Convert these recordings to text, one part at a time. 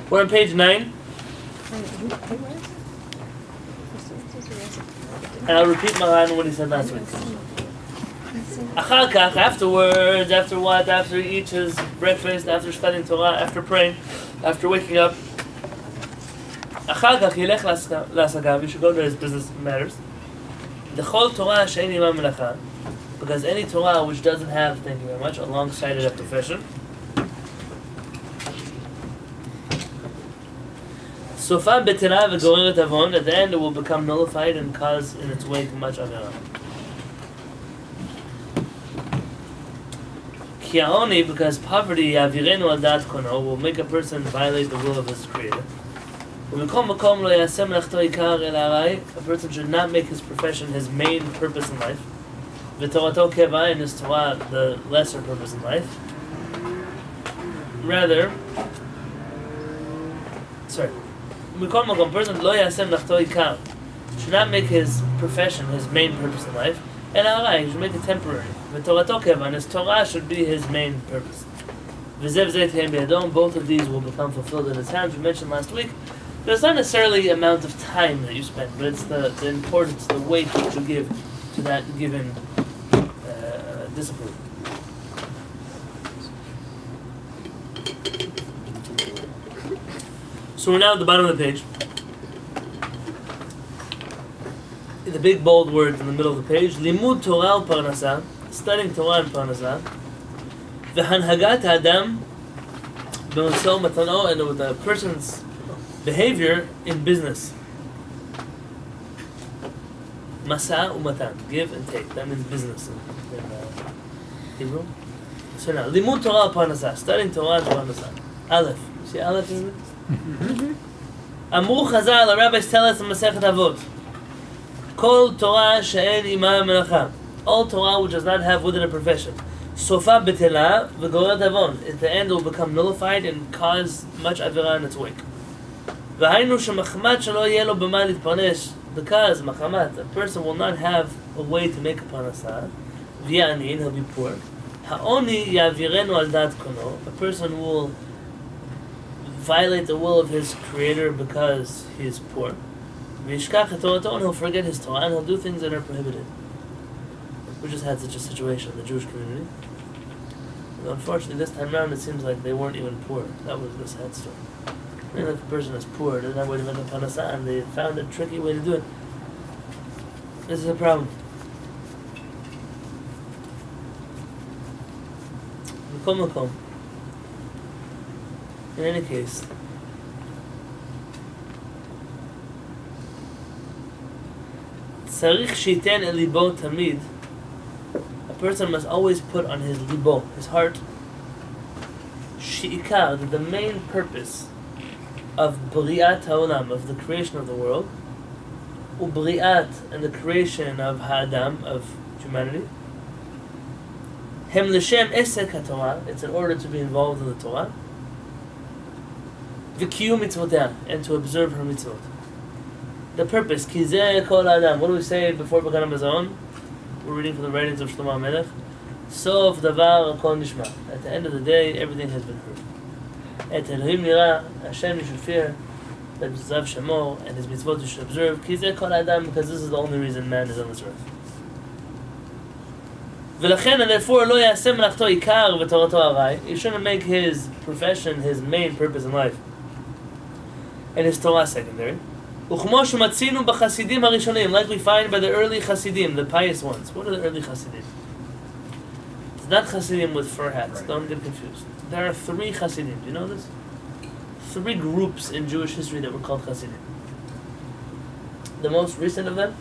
We're on page 9. And I'll repeat Maran what he said last week. Achar kach, afterwards, after what? After he eats his breakfast, after studying Torah, after praying, after waking up. Achar kach yilech lasagav, he should go to his business matters. Dechol Torah she'en imam melacha, because any Torah which doesn't have, thank you very much, a long-sighted profession. Sofa betira v'goreret avon, at the end it will become nullified and cause in its wake much avera. Ki ha'oni, because poverty, yavirenu al dat kono, will make a person violate the will of his creator. U'mikom makom lo yasem lechto ikar el harai, a person should not make his profession his main purpose in life. V'torato keva, and his Torah the lesser purpose in life. Rather, Mikol Makom, person lo yasem lachto ikar, should not make his profession his main purpose in life. And harai, he should make it temporary. V'torato keva, and his Torah should be his main purpose. V'zev zeh tehem b'yadom, both of these will become fulfilled in his hands. We mentioned last week, there's not necessarily the amount of time that you spend, but it's the importance, the weight that you give to that given discipline. So we're now at the bottom of the page. The big bold words in the middle of the page: Limud Torah u'Parnasah, studying Torah and Parnasah. V'hanhagat Adam b'Museo Matano, and with a person's behavior in business. Masa u'Matan, give and take. That means business in Hebrew. So now, Limud Torah u'Parnasah, studying Torah and Parnasah. Aleph. You see Aleph, isn't it? Amru Chazal, the rabbis tell us in Masechet Avot, Kol Torah she'en imam melacha, all Torah which does not have within a profession, Sofa betela v'goret avon, at the end it will become nullified and cause much avera in its wake. V'hainu shemachmat shelo yeh lo b'ma litparnesh, because machamat, a person will not have a way to make a parnasah, v'ya'anin, he'll be poor. Ha'oni yavirenu al dat kono, a person will violate the will of his creator because he is poor. V'yishkach et Torato, and he'll forget his Torah, and he'll do things that are prohibited. We just had such a situation in the Jewish community. And unfortunately, this time around, it seems like they weren't even poor. That was the sad story. Even if a person is poor, doesn't have a way to make a parnasah, and they found a tricky way to do it. This is a problem. Makom. In any case, tzarich sheiten el libo tamid, a person must always put on his libo, his heart, she'ikar, that the main purpose of b'riat ha'olam, of the creation of the world, u'b'riat, and the creation of ha'adam, of humanity, hem l'shem esek ha'torah, it's in order to be involved in the Torah, v'kiyum mitzvotah, and to observe her mitzvot. The purpose, ki zeh kol adam. What do we say before Began HaMazon? We're reading from the writings of Shlomo HaMelech. Sof davar kol nishma. At the end of the day, everything has been heard. Et Elohim nira, Hashem you should fear, that zav shemor, and his mitzvot you should observe. Ki zeh kol adam, because this is the only reason man is on this earth. V'lachen, and therefore, lo yasem melachto ikar v'torato harai. He shouldn't make his profession his main purpose in life, and his Torah secondary. Like we find by the early Hasidim, the pious ones. What are the early Hasidim? It's not Hasidim with fur hats, don't get confused. There are 3 Hasidim, do you know this? 3 groups in Jewish history that were called Hasidim. The most recent of them,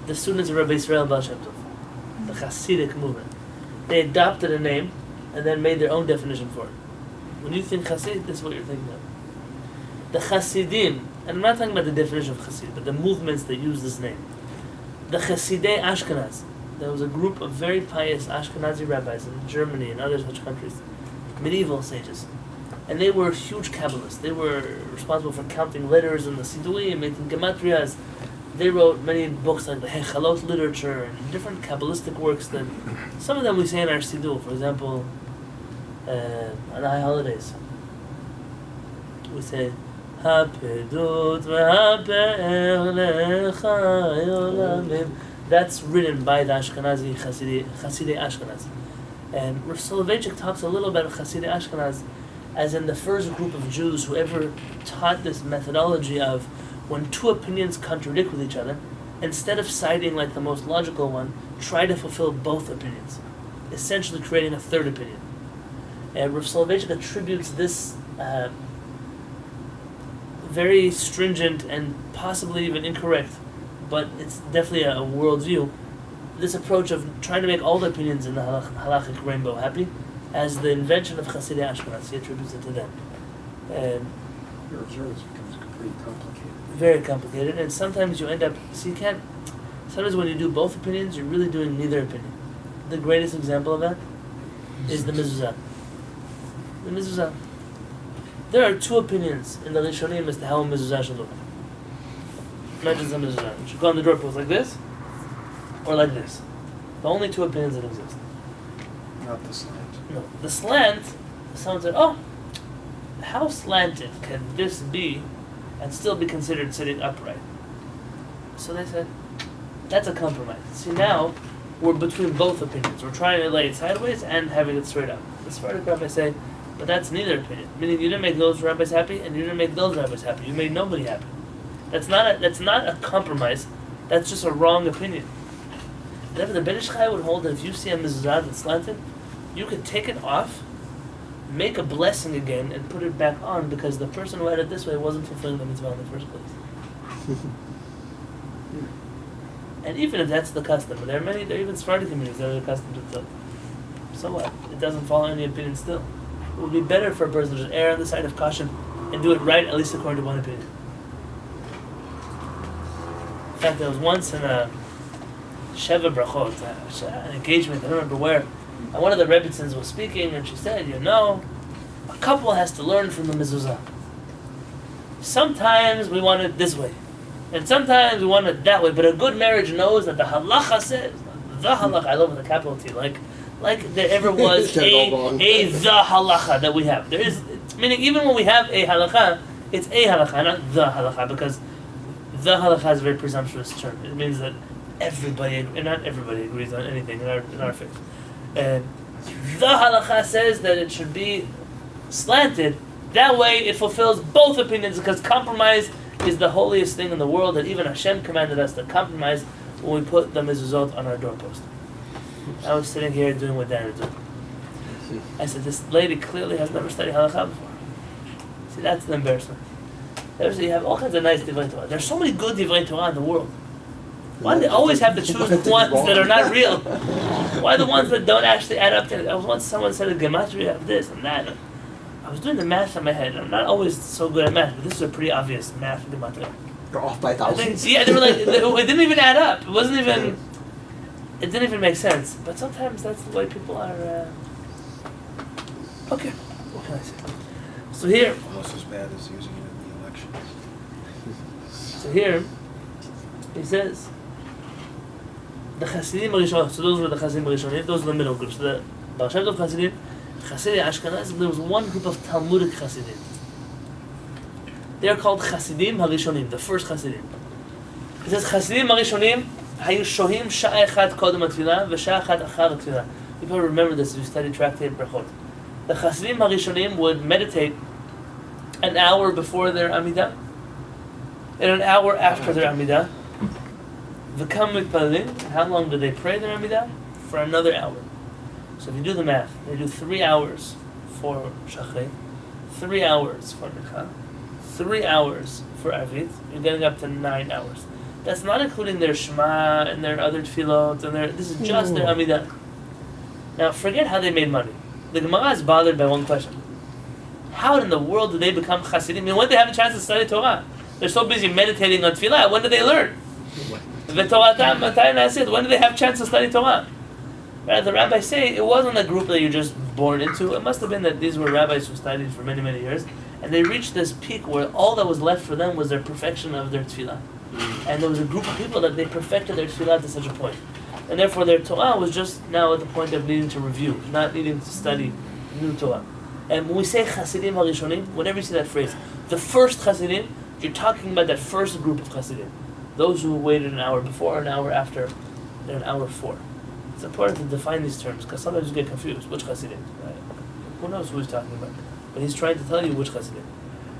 the students of Rabbi Yisrael Baal Shem Tov, the Hasidic movement. They adopted a name and then made their own definition for it. When you think Hasid, this is what you're thinking of. The Hasidim, and I'm not talking about the definition of Hasid, but the movements that use this name. The Hasidei Ashkenaz. There was a group of very pious Ashkenazi rabbis in Germany and other such countries, medieval sages. And they were huge Kabbalists. They were responsible for counting letters in the Sidurim, making gematrias. They wrote many books like the Hechalot literature and different Kabbalistic works that some of them we say in our Siddur, for example, on the high holidays. we say Hapedut v'hape'er lecha yolamim. That's written by the Ashkenazi Chasidei Ashkenaz. And Rav Soloveitchik talks a little about Chasidei Ashkenaz as in the first group of Jews who ever taught this methodology of when two opinions contradict with each other, instead of citing like the most logical one, try to fulfill both opinions, essentially creating a third opinion. And Rav Soloveitchik attributes this very stringent and possibly even incorrect, but it's definitely a worldview, this approach of trying to make all the opinions in the halachic rainbow happy, as the invention of Chasidei Ashkenaz. He attributes it to them. And your observance becomes completely complicated. Very complicated, and sometimes you end up, sometimes when you do both opinions, you're really doing neither opinion. The greatest example of that is the mezuzah. The mezuzah. There are two opinions in the Rishonim as to how a mezuzah should look. Not just a mezuzah. It should go on the doorpost like this, or like this. The only two opinions that exist. Not the slant. No. The slant, someone said, oh, how slanted can this be and still be considered sitting upright? So they said, that's a compromise. See, now we're between both opinions. We're trying to lay it sideways and having it straight up. The Sephardic rabbis say, but that's neither opinion. Meaning you didn't make those rabbis happy and you didn't make those rabbis happy. You made nobody happy. That's not a compromise. That's just a wrong opinion. Therefore, the Ben Ish Chai would hold that if you see a mezuzah that's slanted, you could take it off, make a blessing again, and put it back on because the person who had it this way wasn't fulfilling the mitzvah in the first place. And even if that's the custom, there are even Sephardic communities that are accustomed to it. So what? It doesn't follow any opinion still. It would be better for a person to just err on the side of caution and do it right, at least according to one opinion. In fact, there was once in a Sheva Brachot, an engagement, I don't remember where, and one of the Rebbitzins was speaking, and she said, a couple has to learn from the mezuzah. Sometimes we want it this way, and sometimes we want it that way, but a good marriage knows that the halacha says, the halacha, I love it with a capital T, like there ever was the halacha that we have. There is, meaning even when we have a halacha, it's a halacha, not the halacha, because the halacha is a very presumptuous term. It means that everybody, and not everybody agrees on anything in our faith. And the halacha says that it should be slanted. That way it fulfills both opinions, because compromise is the holiest thing in the world, that even Hashem commanded us to compromise when we put the mezuzot on our doorpost. I was sitting here doing what Dan did. I said, this lady clearly has never studied halakha before. See, that's the embarrassment. There's, you have all kinds of nice divrei Torah. There's so many good divrei Torah in the world. Why do they always have to choose the ones that are not real? Why the ones that don't actually add up to it? I was once someone said a gematria of this and that. I was doing the math in my head. I'm not always so good at math, but this is a pretty obvious math gematria. You're off by thousands. Yeah, they were like, it didn't even add up. It didn't even make sense. But sometimes that's the way people are. Okay, what can I say? So here. Almost as bad as using it in the elections. So here, he says, the Hasidim Rishon, so those were the Hasidim Rishonim, those were the middle groups. So the Baal Shem Tov Hasidim, Chasidei Ashkenaz, there was one group of Talmudic Hasidim. They are called Hasidim HaRishonim, the first Hasidim. It says, Hasidim HaRishonim, Hayu Shohim Sha'a Echad Kodem HaTfilah, V'Sha'a Echad Achar HaTfilah. You probably remember this if you studied Tractate Brachot. The Hasidim HaRishonim would meditate an hour before their Amidah, and an hour after their Amidah. V'kam mitpalelim, how long do they pray their Amidah? For another hour. So if you do the math, they do 3 hours for Shachri, 3 hours for Mincha, 3 hours for Arvit. You're getting up to 9 hours. That's not including their Shema and their other tefillot, and this is just their Amidah. Now forget how they made money. The Gemara is bothered by one question. How in the world do they become Chasidim? I mean, when do they have a chance to study Torah? They're so busy meditating on tefillah. When do they learn? When do they have a chance to study Torah? Right, the rabbis say it wasn't a group that you're just born into. It must have been that these were rabbis who studied for many, many years, and they reached this peak where all that was left for them was their perfection of their tefillah. And there was a group of people that they perfected their tefillah to such a point. And therefore their Torah was just now at the point of needing to review, not needing to study new Torah. And when we say Chasidim HaRishonim, whenever you see that phrase, the first Chasidim, you're talking about that first group of Chasidim. Those who waited an hour before, an hour after, and an hour for. It's important to define these terms, because sometimes you get confused. Which Chasidim? Who knows who he's talking about? But he's trying to tell you which Chasidim.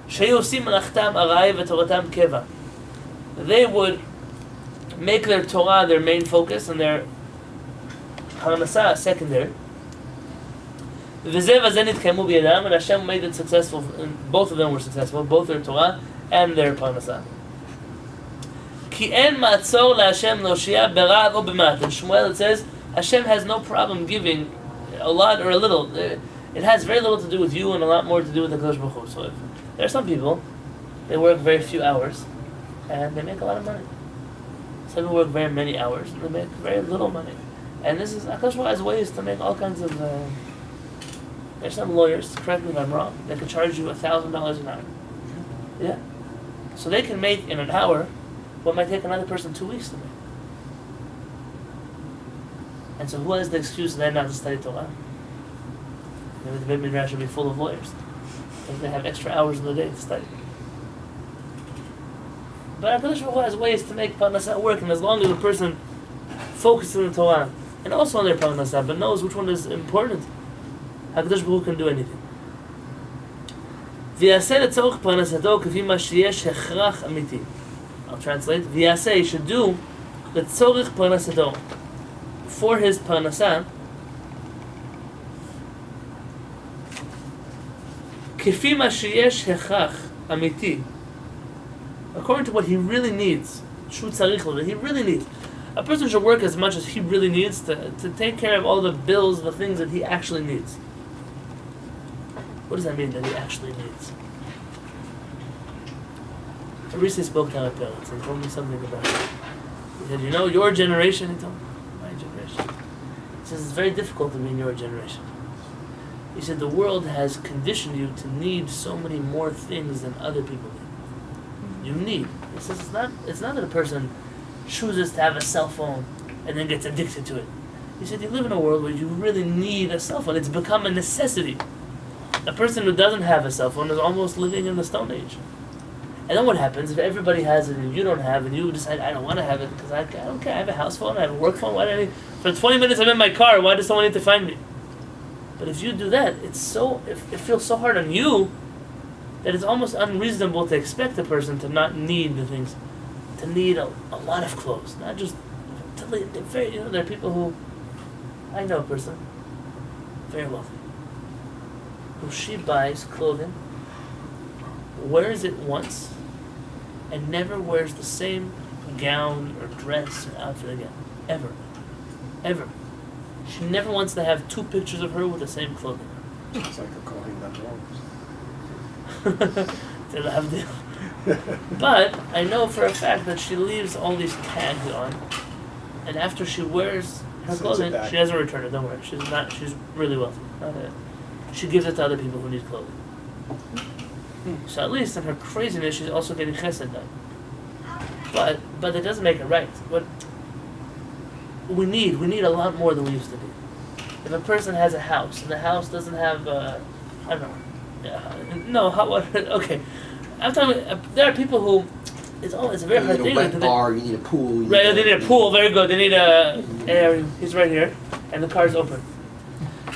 Sheyosim melachtam arai v'toratam keva. They would make their Torah their main focus and their Parnasah secondary. V'zeh v'zeh nitkemu b'yadam, and Hashem made it successful, and both of them were successful, both their Torah and their Parnasah. Ki en ma'atzor la'Hashem lo'shia b'ra'av o b'mat. In Shmuel it says, Hashem has no problem giving a lot or a little. It has very little to do with you and a lot more to do with the Kadosh Baruch Hu. So if there are some people, they work very few hours and they make a lot of money. Some people work very many hours and they make very little money. And this is, Kadosh Baruch Hu has ways to make all kinds of, there's some lawyers, correct me if I'm wrong, that can charge you $1,000 an hour. Yeah. So they can make in an hour what might take another person 2 weeks to make. And so who has the excuse then not to study Torah? Maybe the Beit Midrash should be full of lawyers, because they have extra hours in the day to study. But HaKadosh Baruch Hu has ways to make Parnasah work, and as long as the person focuses on the Torah, and also on their Parnasah, but knows which one is important, HaKadosh Baruch Hu can do anything. V'yaseh letzorech parnasato k'fi ma sheyesh hechrach amiti. I'll translate. V'yaseh, he should do letzorech parnasato, for his Parnasah, k'fi ma sheyesh hechrach amiti, according to what he really needs. Shu tzarich lo, that he really needs. A person should work as much as he really needs to take care of all the bills, the things that he actually needs. What does that mean, that he actually needs? I recently spoke to my parents and told me something about it. He said, you know, your generation, he told me, my generation. He says, it's very difficult to be in your generation. He said, the world has conditioned you to need so many more things than other people need. You need. He says, it's not that a person chooses to have a cell phone and then gets addicted to it. He said, you live in a world where you really need a cell phone. It's become a necessity. A person who doesn't have a cell phone is almost living in the Stone Age. And then what happens if everybody has it and you don't have it, and you decide, I don't want to have it because I don't care, I have a house phone, I have a work phone, why do I need, for 20 minutes I'm in my car, why does someone need to find me? But if you do that, it feels so hard on you that it's almost unreasonable to expect a person to not need the things, to need a lot of clothes, not just, there are people who, I know a person, very wealthy, who she buys clothing, wears it once, and never wears the same gown or dress or outfit again. Ever. Ever. She never wants to have 2 pictures of her with the same clothing. It's like a calling that wrong. But I know for a fact that she leaves all these tags on, and after she wears her clothing, she doesn't return it, don't worry. She's really wealthy. She gives it to other people who need clothing. So at least in her craziness, she's also getting chesed done. But it doesn't make it right. What we need a lot more than we used to need. If a person has a house and the house doesn't have, I don't know. Okay. I'm talking. There are people who it's a very hard thing. You need a wet bar. You need a pool. Right. They need a pool. Very good. They need a. He's right here, and the car's open.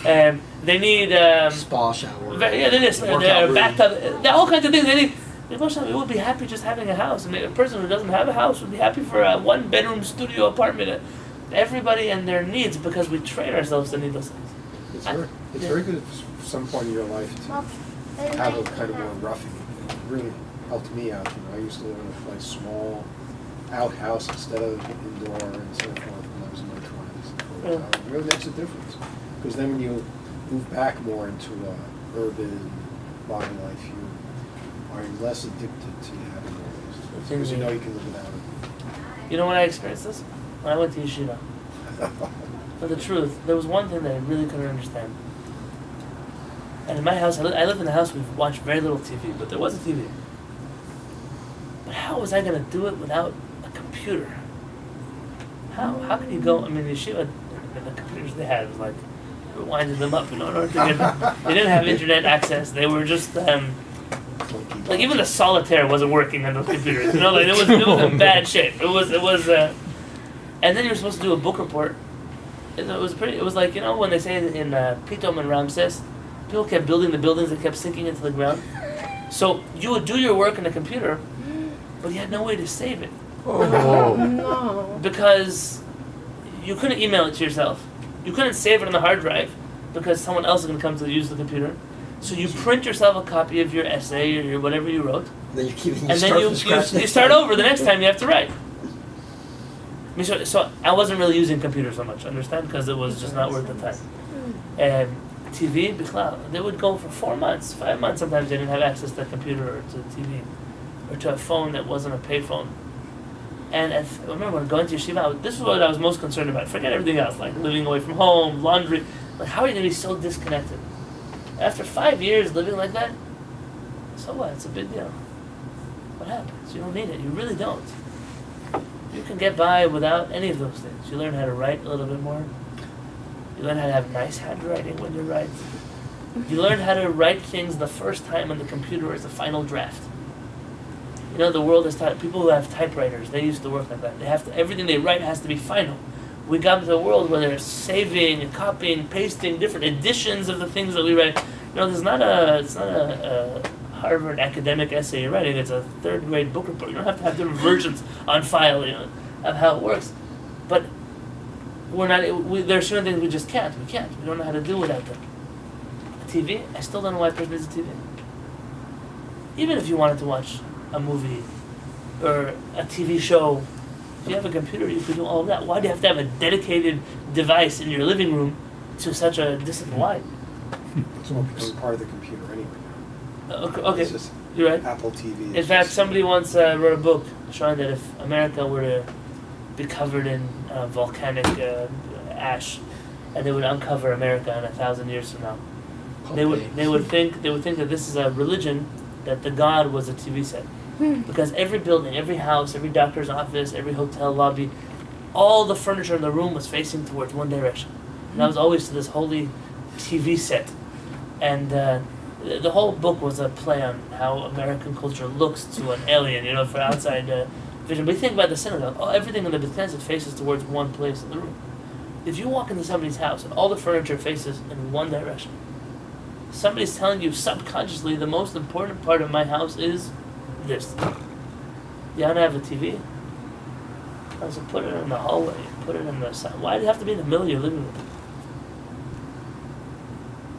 They need spa shower. They need a bathtub. There are all kinds of things. They need. We would be happy just having a house. I mean, a person who doesn't have a house would be happy for a 1-bedroom studio apartment. Everybody and their needs, because we train ourselves to need those things. It's very good at some point in your life to have a kind of more roughing. It really helped me out. I used to live in a small outhouse instead of indoor and so forth when I was in my 20s. It really makes a difference. Because then when you move back more into urban modern life, you are less addicted to having all these things. Because you know you can live without it. You know when I experienced this? When I went to yeshiva. For the truth, there was one thing that I really couldn't understand. And in my house, I live in a house we've watched very little TV, but there was a TV. But how was I going to do it without a computer? How could you go? I mean, yeshiva, the computers they had was like winding them up in order to get them. They didn't have internet access. They were just like even the solitaire wasn't working on those computers. Like it was in bad shape. It was and then you're supposed to do a book report. It was like when they say in Pitom and Ramses, people kept building the buildings that kept sinking into the ground. So you would do your work on the computer, but you had no way to save it. Oh no! Because you couldn't email it to yourself. You couldn't save it on the hard drive because someone else is going to come to use the computer. So you print yourself a copy of your essay or your whatever you wrote, Then you start over the next time you have to write. I mean, so I wasn't really using computers so much, understand? Because it was just not worth the time. And TV, they would go for 4 months, 5 months. Sometimes they didn't have access to a computer or to TV or to a phone that wasn't a payphone. And I remember when going to yeshiva, this is what I was most concerned about. Forget everything else, like living away from home, laundry. Like, how are you going to be so disconnected? After 5 years living like that, so what? It's a big deal. What happens? You don't need it. You really don't. You can get by without any of those things. You learn how to write a little bit more. You learn how to have nice handwriting when you write. You learn how to write things the first time on the computer as a final draft. The world has taught people who have typewriters. They used to work like that. They have to, everything they write has to be final. We got into a world where they're saving and copying, pasting different editions of the things that we write. It's not a Harvard academic essay you're writing. It's a third grade book report. You don't have to have different versions on file, of how it works. But there are certain things we just can't. We can't. We don't know how to do without them. A TV, I still don't know why a person needs a TV. Even if you wanted to watch a movie or a TV show, if you have a computer, you can do all of that. Why do you have to have a dedicated device in your living room to such a distance? Why? It's all become part of the computer anyway now. Okay. It's just You're right. Apple TV. In fact, somebody once wrote a book showing that if America were to be covered in volcanic ash, and they would uncover America in 1,000 years from now, they would think that this is a religion, that the God was a TV set. Because every building, every house, every doctor's office, every hotel lobby, all the furniture in the room was facing towards one direction. And that was always to this holy TV set. And the whole book was a play on how American culture looks to an alien, for outside vision. But you think about the synagogue, everything in the Beit Knesset faces towards one place in the room. If you walk into somebody's house and all the furniture faces in one direction, somebody's telling you subconsciously the most important part of my house is this. You want to have a TV? I said, put it in the hallway, put it in the side. Why do you have to be in the middle of your living room?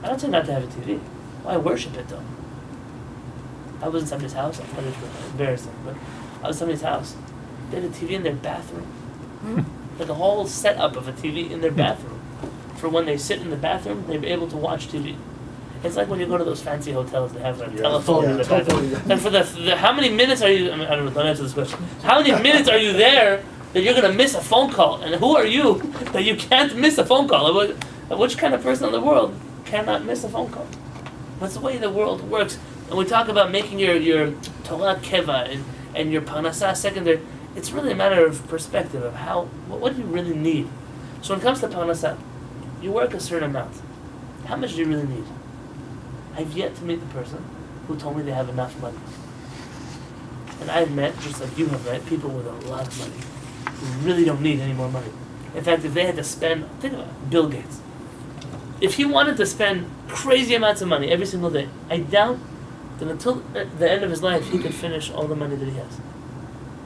I don't say not to have a TV. Why worship it though? I was in somebody's house, I thought it was embarrassing, but I was in somebody's house. They had a TV in their bathroom. Like a whole setup of a TV in their bathroom. For when they sit in the bathroom, they're able to watch TV. It's like when you go to those fancy hotels, they have a telephone in the bathroom. And for the how many minutes are you, I don't know, don't answer this question. How many minutes are you there that you're going to miss a phone call? And who are you that you can't miss a phone call? Which kind of person in the world cannot miss a phone call? That's the way the world works. And we talk about making your Torah keva and your parnasah secondary. It's really a matter of perspective of what do you really need? So when it comes to parnasah, you work a certain amount. How much do you really need? I've yet to meet the person who told me they have enough money. And I've met, just like you have met, people with a lot of money who really don't need any more money. In fact, if they had to spend, think about it, Bill Gates. If he wanted to spend crazy amounts of money every single day, I doubt that until the end of his life he could finish all the money that he has.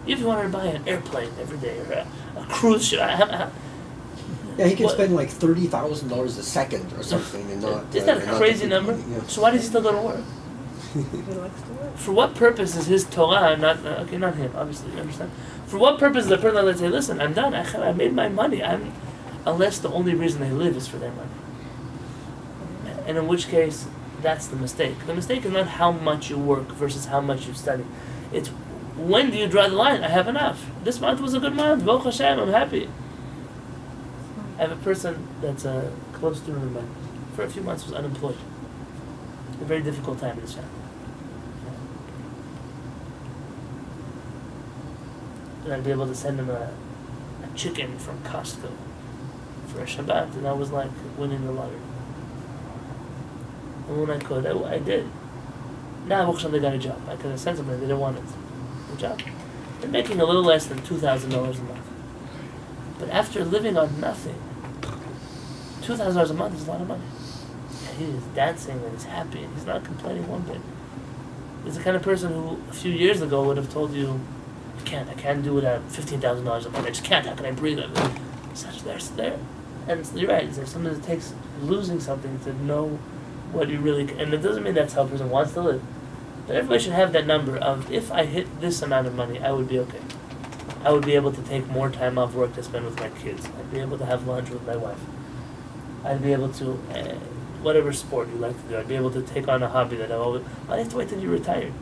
If you wanted to buy an airplane every day or a cruise ship, yeah, he can spend like $30,000 a second or something, and not. Isn't that a crazy number? Yeah. So why does he still go to work? He likes to work. For what purpose is his Torah not him? Obviously, you understand. For what purpose is the person that say, "Listen, I'm done. I made my money." Unless the only reason they live is for their money. And in which case, that's the mistake. The mistake is not how much you work versus how much you study. It's when do you draw the line? I have enough. This month was a good month. Baruch Hashem, I'm happy. I have a person that's a close student of mine. For a few months was unemployed. A very difficult time in his family. And I'd be able to send him a chicken from Costco for a Shabbat, and that was like winning the lottery. And when I could, I did. Now they got a job. I could have sent somebody, they didn't want it. Good job. They're making a little less than $2,000 a month. But after living on nothing, $2,000 a month is a lot of money. And he is dancing and he's happy and he's not complaining one bit. He's the kind of person who a few years ago would have told you, I can't do it at $15,000 a month. I just can't. How can I breathe? Such there. And you're right. There's something that takes losing something to know what you really can. And it doesn't mean that's how a person wants to live. But everybody should have that number of, if I hit this amount of money, I would be okay. I would be able to take more time off work to spend with my kids. I'd be able to have lunch with my wife. I'd be able to, whatever sport you like to do, I'd be able to take on a hobby that I've always, I have to wait till you're retired.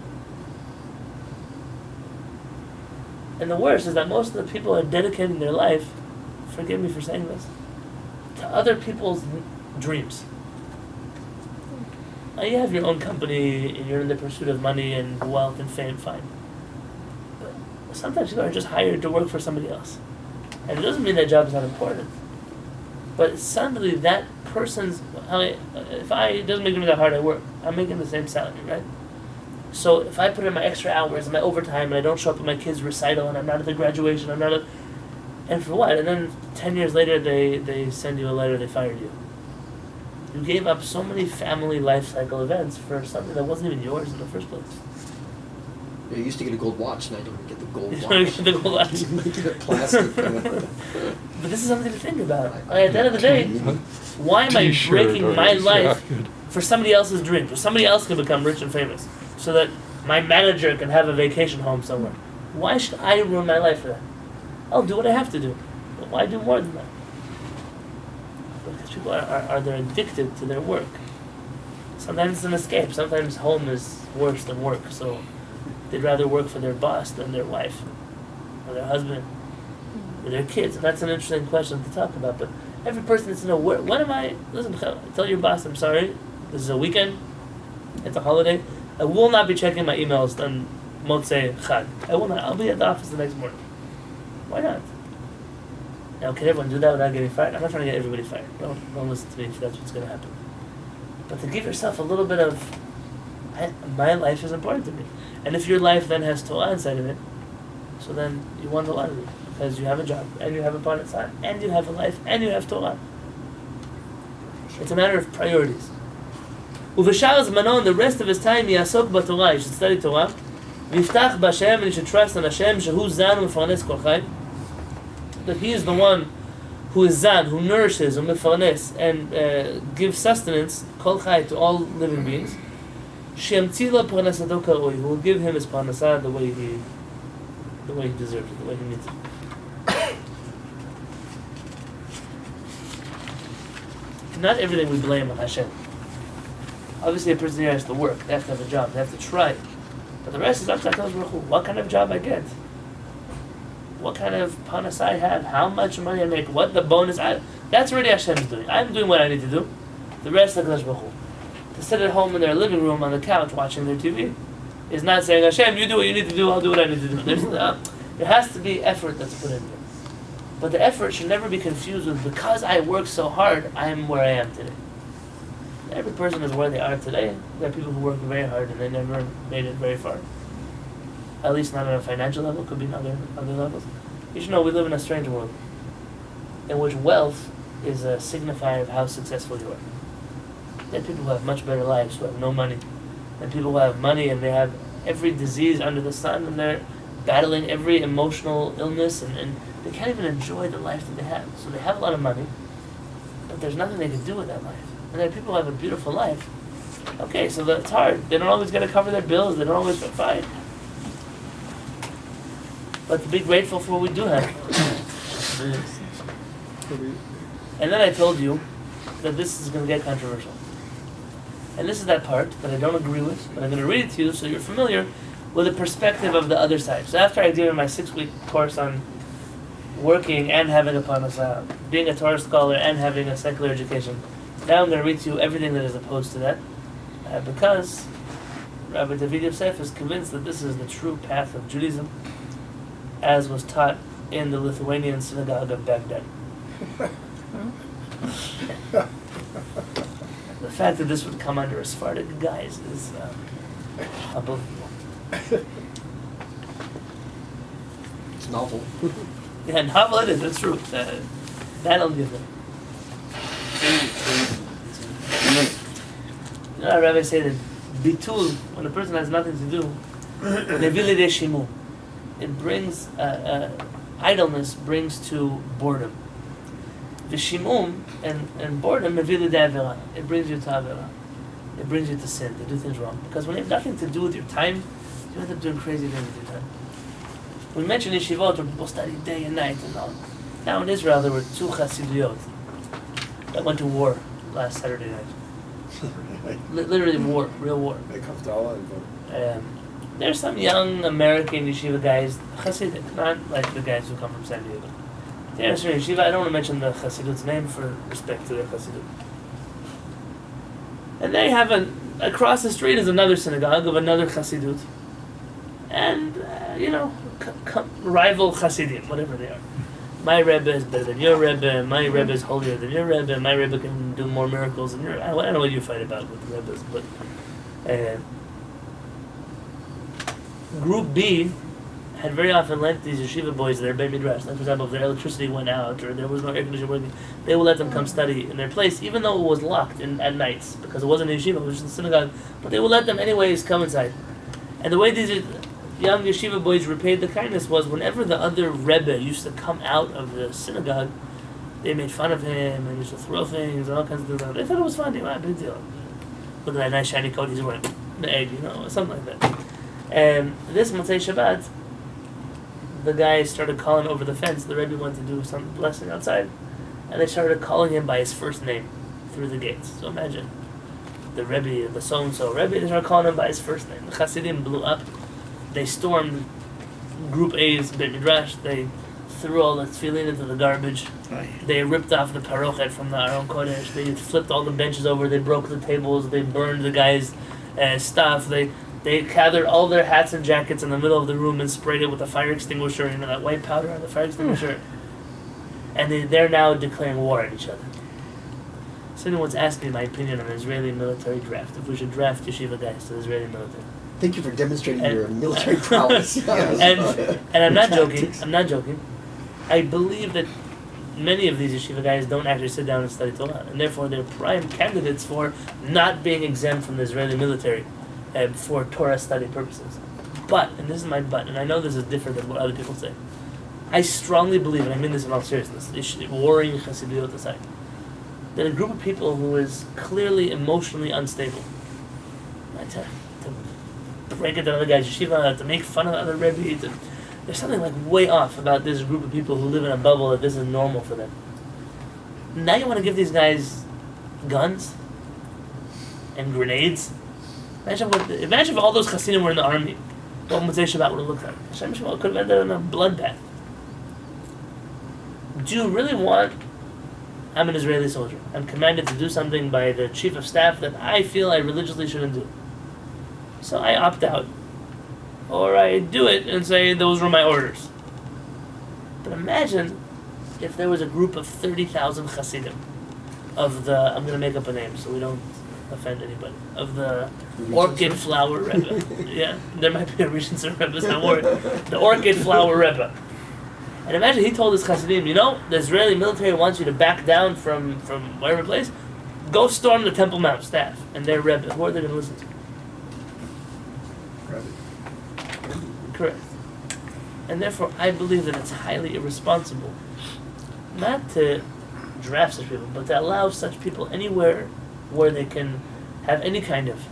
And the worst is that most of the people are dedicating their life, forgive me for saying this, to other people's dreams. Now you have your own company, and you're in the pursuit of money and wealth and fame, fine. But sometimes people are just hired to work for somebody else. And it doesn't mean that job is not important. But suddenly that person's, it doesn't make me that hard at work. I'm making the same salary, right? So if I put in my extra hours and my overtime and I don't show up at my kid's recital and I'm not at the graduation, and for what? And then 10 years later they send you a letter, they fired you. You gave up so many family life cycle events for something that wasn't even yours in the first place. Yeah, you used to get a gold watch, now you don't get the gold You watch. don't get the gold watch. You might get it plastic. But this is something to think about. At the end of the day, why am I T-shirt breaking my life jacket. for somebody else's dream? For somebody else can become rich and famous, so that my manager can have a vacation home somewhere. Why should I ruin my life for that? I'll do what I have to do. But why do more than that? Because people are they're addicted to their work. Sometimes it's an escape. Sometimes home is worse than work. So they'd rather work for their boss than their wife, or their husband, or their kids. And that's an interesting question to talk about. But every person needs to know, when am I, listen, tell your boss, I'm sorry, this is a weekend, it's a holiday, I will not be checking my emails on Motzei Chag. I will not. I'll be at the office the next morning. Why not? Now, can everyone do that without getting fired? I'm not trying to get everybody fired. Don't listen to me if that's what's going to happen. But to give yourself a little bit of, my life is important to me. And if your life then has Torah inside of it, so then you won the lottery. Because you have a job, and you have a parnassah, and you have a life, and you have Torah. It's a matter of priorities. Uveshar zmano, the rest of his time, yasok b'Torah. You should study Torah. V'yiftach b'Hashem, and you should trust in Hashem, shehu zan u'mefarnes kol chai. That He is the one who is zan, who nourishes, u'mefarnes, and gives sustenance, kol chai, to all living beings. She'yamtzi lo parnasato ka'oi, who will give him his parnassah the way he deserves it, the way he needs it. Not everything we blame on Hashem. Obviously, a person here has to work. They have to have a job. They have to try. But the rest is up to HaKadosh Baruch Hu. What kind of job I get? What kind of parnassah I have? How much money I make? What the bonus? That's already Hashem's doing. I'm doing what I need to do. The rest is HaKadosh Baruch Hu. To sit at home in their living room on the couch watching their TV is not saying, Hashem, you do what you need to do, I'll do what I need to do. There has to be effort that's put in there. But the effort should never be confused with, because I work so hard, I am where I am today. Every person is where they are today. There are people who work very hard and they never made it very far. At least not on a financial level, could be on other levels. You should know we live in a strange world in which wealth is a signifier of how successful you are. There are people who have much better lives who have no money, and people who have money and they have every disease under the sun and they're battling every emotional illness and they can't even enjoy the life that they have. So they have a lot of money, but there's nothing they can do with that life. And there are people who have a beautiful life. Okay, so that's hard. They don't always get to cover their bills. They don't always fine. But to be grateful for what we do have. And then I told you that this is going to get controversial. And this is that part that I don't agree with, but I'm going to read it to you so you're familiar with the perspective of the other side. So after I did my 6-week course on working and having a parnassah, being a Torah scholar and having a secular education, now I'm going to read to you everything that is opposed to that, because Rabbi David Yosef is convinced that this is the true path of Judaism, as was taught in the Lithuanian synagogue of Baghdad. The fact that this would come under a Sephardic guise is unbelievable. It's novel. Yeah, novel it is, that's true. That I'll give them. You know, Rabbi say that bitul, when a person has nothing to do, it brings, idleness brings to boredom. V'shimum, and boredom, it brings you to avera. It brings you to sin, to do things wrong. Because when you have nothing to do with your time, you end up doing crazy things with your time. We mentioned yeshivot where people study day and night and all. Now in Israel there were 2 Hasidiyot that went to war last Saturday night. Literally war, real war. They come to Allah and vote. There's some young American yeshiva guys, Hasidic, not like the guys who come from San Diego. They're in yeshiva. I don't want to mention the Hasidut's name for respect to their Hasidut. And they have across the street is another synagogue of another Hasidut. And, rival Hasidim, whatever they are. My Rebbe is better than your Rebbe, my Rebbe is holier than your Rebbe, my Rebbe can do more miracles than your... I don't know what you fight about with the Rebbes, but... Group B had very often lent these yeshiva boys their Beit Midrash. Like, for example, if their electricity went out or there was no air conditioning working, they would let them come study in their place, even though it was locked at nights, because it wasn't a yeshiva, it was just a synagogue. But they would let them anyways come inside. And the way these young yeshiva boys repaid the kindness was whenever the other Rebbe used to come out of the synagogue, they made fun of him and used to throw things and all kinds of things. They thought it was funny. Well, big deal. Look at that nice shiny coat he's wearing. The egg, something like that. And this Motzei Shabbat, the guy started calling over the fence. The Rebbe went to do some blessing outside, and they started calling him by his first name through the gates. So imagine the Rebbe, the so-and-so Rebbe, they started calling him by his first name. The Hasidim blew up. They stormed Group A's Beit Midrash. They threw all the tefillin into the garbage. They ripped off the parochet from the Aron Kodesh. They flipped all the benches over. They broke the tables. They burned the guy's stuff. They gathered all their hats and jackets in the middle of the room and sprayed it with a fire extinguisher, that white powder on the fire extinguisher. And they're now declaring war at each other. So anyone's asked me my opinion on the Israeli military draft, if we should draft yeshiva guys to the Israeli military. Thank you for demonstrating your military prowess. And I'm not joking. I believe that many of these yeshiva guys don't actually sit down and study Torah, and therefore they're prime candidates for not being exempt from the Israeli military for Torah study purposes. But, and this is my but, and I know this is different than what other people say, I strongly believe, and I mean this in all seriousness, warring Hasidiyot aside, that a group of people who is clearly emotionally unstable, to break into another guy's yeshiva, to make fun of other Rebbe, there's something like way off about this group of people who live in a bubble that this is normal for them. Now you want to give these guys guns and grenades? Imagine if all those Hasidim were in the army. What Motzei Shabbat would have looked like. Hashem Shabbat could have ended in a bloodbath. Do you really want... I'm an Israeli soldier. I'm commanded to do something by the chief of staff that I feel I religiously shouldn't do. So I opt out. Or I do it and say those were my orders. But imagine if there was a group of 30,000 Hasidim of the... I'm going to make up a name so we don't offend anybody. Of the Orchid Flower Rebbe. Yeah, there might be a Regency Rebbe, not worried. The Orchid Flower Rebbe. And imagine he told his Hasidim, the Israeli military wants you to back down from whatever place. Go storm the Temple Mount staff and their Rebbe. Who are they going to listen to? Rebbe. Correct. And therefore, I believe that it's highly irresponsible not to draft such people, but to allow such people anywhere where they can have any kind of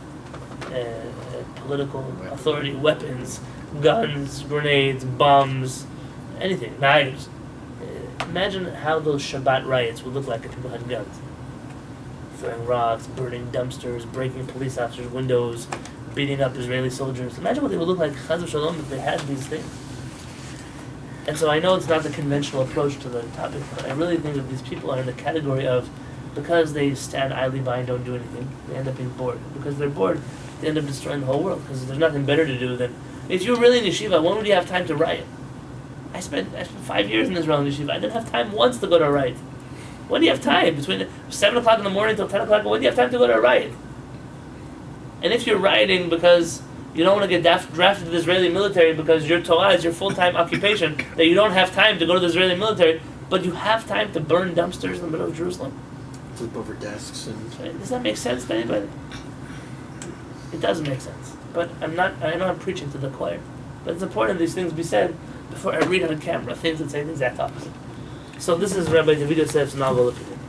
political authority, weapons, guns, grenades, bombs, anything, knives. Imagine how those Shabbat riots would look like if people had guns. Throwing rocks, burning dumpsters, breaking police officers' windows, beating up Israeli soldiers. Imagine what they would look like, Chaz v'Shalom, if they had these things. And so I know it's not the conventional approach to the topic, but I really think that these people are in the category of, because they stand idly by and don't do anything, they end up being bored. Because they're bored, they end up destroying the whole world, because there's nothing better to do than... If you're really in yeshiva, when would you have time to riot? I spent 5 years in Israel in yeshiva. I didn't have time once to go to a riot. When do you have time? Between 7 o'clock in the morning till 10 o'clock, when do you have time to go to a riot? And if you're rioting because you don't want to get drafted to the Israeli military because your Torah is your full-time occupation, that you don't have time to go to the Israeli military, but you have time to burn dumpsters in the middle of Jerusalem. Flip over desks and... Does that make sense to anybody? It doesn't make sense. But I know I'm preaching to the choir. But it's important these things be said before I read on the camera things that say the exact opposite. So this is Rabbi David Yosef's novel opinion.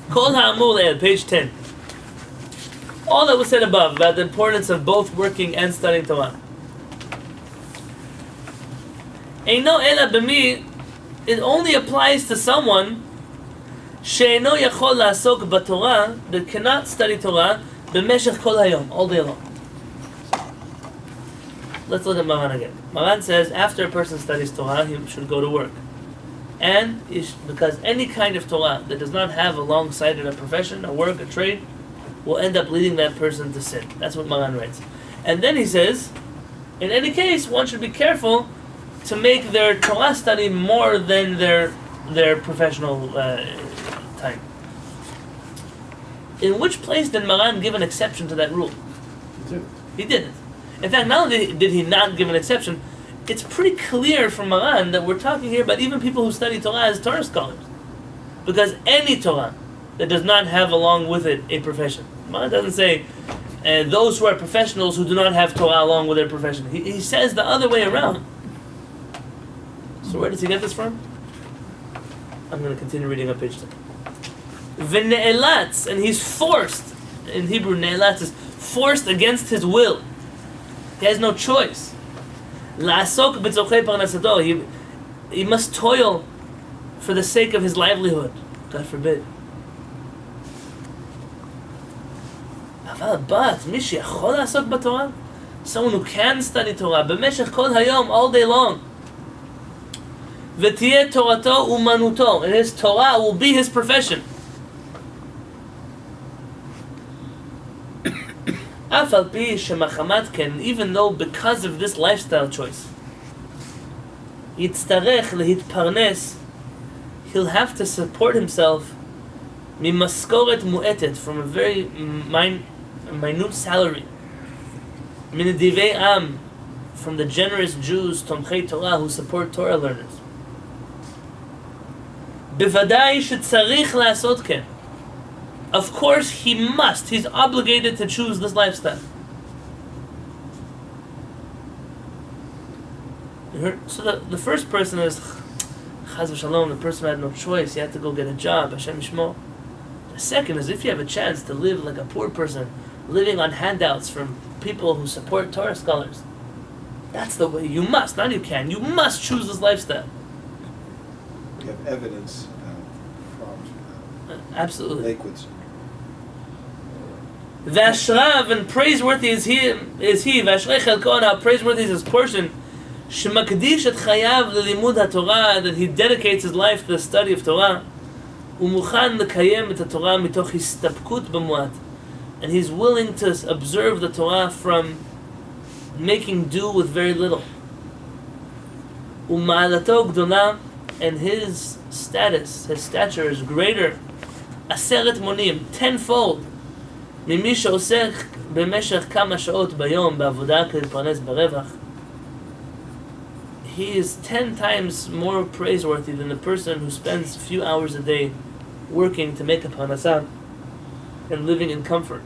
Kol ha'amur le'el, page 10. All that was said above about the importance of both working and studying Torah. Eino ela b'mi, it only applies to someone she'eino yachol la'asok b'Torah, that cannot study Torah b'meshech kol hayom, all day long. Let's look at Maran again. Maran says after a person studies Torah, he should go to work. And because any kind of Torah that does not have alongside it a profession, a work, a trade, will end up leading that person to sin. That's what Maran writes. And then he says, in any case, one should be careful to make their Torah study more than their professional time. In which place did Maran give an exception to that rule? He didn't. In fact, not only did he not give an exception, it's pretty clear from Maran that we're talking here about even people who study Torah as Torah scholars. Because any Torah that does not have along with it a profession. Maran doesn't say those who are professionals who do not have Torah along with their profession. He says the other way around. So where does he get this from? I'm going to continue reading on page 10. V'ne'elatz, and he's forced. In Hebrew, ne'elatz is forced against his will. He has no choice. La'asok b'tzorchei parnasato. He must toil for the sake of his livelihood. God forbid. But מי שיכול לעסוק בתורה, someone who can study Torah במשך כל היום, all day long, ותהיה תורתו אומנותו, and his Torah will be his profession. אף על פי שמחמת כן, even though because of this lifestyle choice, יצטרך להתפרנס, he'll have to support himself ממשכורת מועטת, from a very minute salary. מנדיבי עם, from the generous Jews, תומכי Torah, who support Torah learners. בוודאי שצריך לעשות כן. Of course he must, he's obligated to choose this lifestyle. So the first person is Chaz v'shalom, the person who had no choice, he had to go get a job, Hashem Yishmo. The second is if you have a chance to live like a poor person, living on handouts from people who support Torah scholars. That's the way, you must, not you can, you must choose this lifestyle. We have evidence from absolutely. Lakewood's. Vashrav, and praiseworthy is he, Vashrei Chelko, and how praiseworthy is his portion, Shemakdish et chayav lelimud haTorah, that he dedicates his life to the study of Torah, Umuchan lekayem et haTorah mitoch histapkut b'muat, and he's willing to observe the Torah from making do with very little. Uma'alato gdola, and his status, his stature is greater, aseret monim, tenfold, ממי שעוסק במשך כמה שעות ביום בעבודה כדי להתפרנס ברווח. He is 10 times more praiseworthy than the person who spends a few hours a day working to make a parnasah and living in comfort.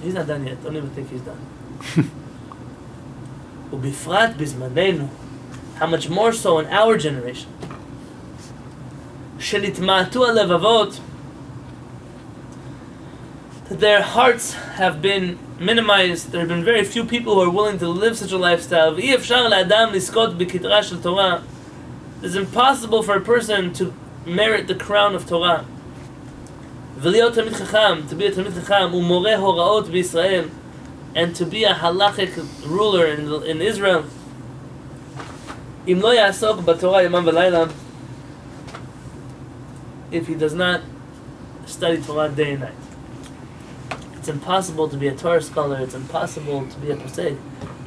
He's not done yet. Don't even think he's done. ובפרט בזמננו, how much more so in our generation, שנתמעטו הלבבות, their hearts have been minimized. There have been very few people who are willing to live such a lifestyle. It's impossible for a person to merit the crown of Torah. To be a Talmid Chacham, umoreh horaot b'Yisrael, and to be a halachic ruler in Israel. Im lo ya'asok b'Torah yamam v'layla, if he does not study Torah day and night. It's impossible to be a Torah scholar, it's impossible to be a posek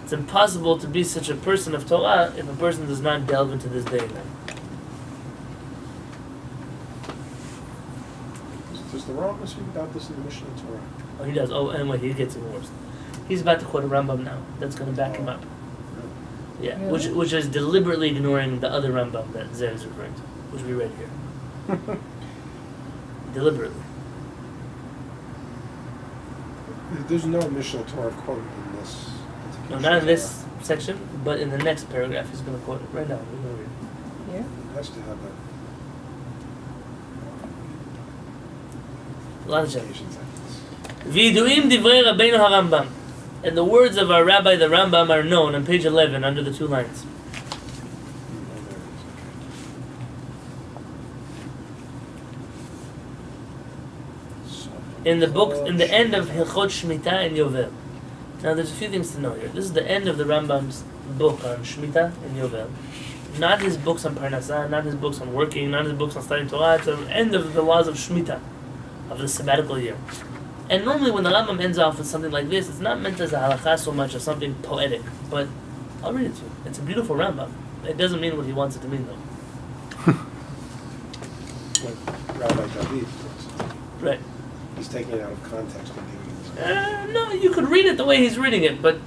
It's impossible to be such a person of Torah if a person does not delve into this day and night. Does the Rambam speak about this in the Mishnah Torah? Oh, he does. Oh, and wait, he gets even worse. He's about to quote a Rambam now. That's going to back him up. Yeah, Really? which is deliberately ignoring the other Rambam that Zev is referring to, which we read here. Deliberately. There's no Mishnah Torah quote in this. No, not in this section, but in the next paragraph. He's going to quote it right now. We're going to read it. Yeah. It has to have A lot of chapters. occasions like this. V'yiduim divrei Rabbeinu HaRambam. And the words of our rabbi, the Rambam, are known on page 11 under the 2 lines. Oh, there it is. Okay. In the book, in the end of Hilchot Shemitah and Yovel. Now, there's a few things to know here. This is the end of the Rambam's book on Shemitah and Yovel. Not his books on Parnassah, not his books on working, not his books on studying Torah. It's the end of the laws of Shemitah, of the sabbatical year. And normally when the Rambam ends off with something like this, it's not meant as a halakha so much as something poetic. But I'll read it to you. It's a beautiful Rambam. It doesn't mean what he wants it to mean, though. Like Rabbi David, for instance. Right. He's taking it out of context when giving it. No, you could read it the way he's reading it, but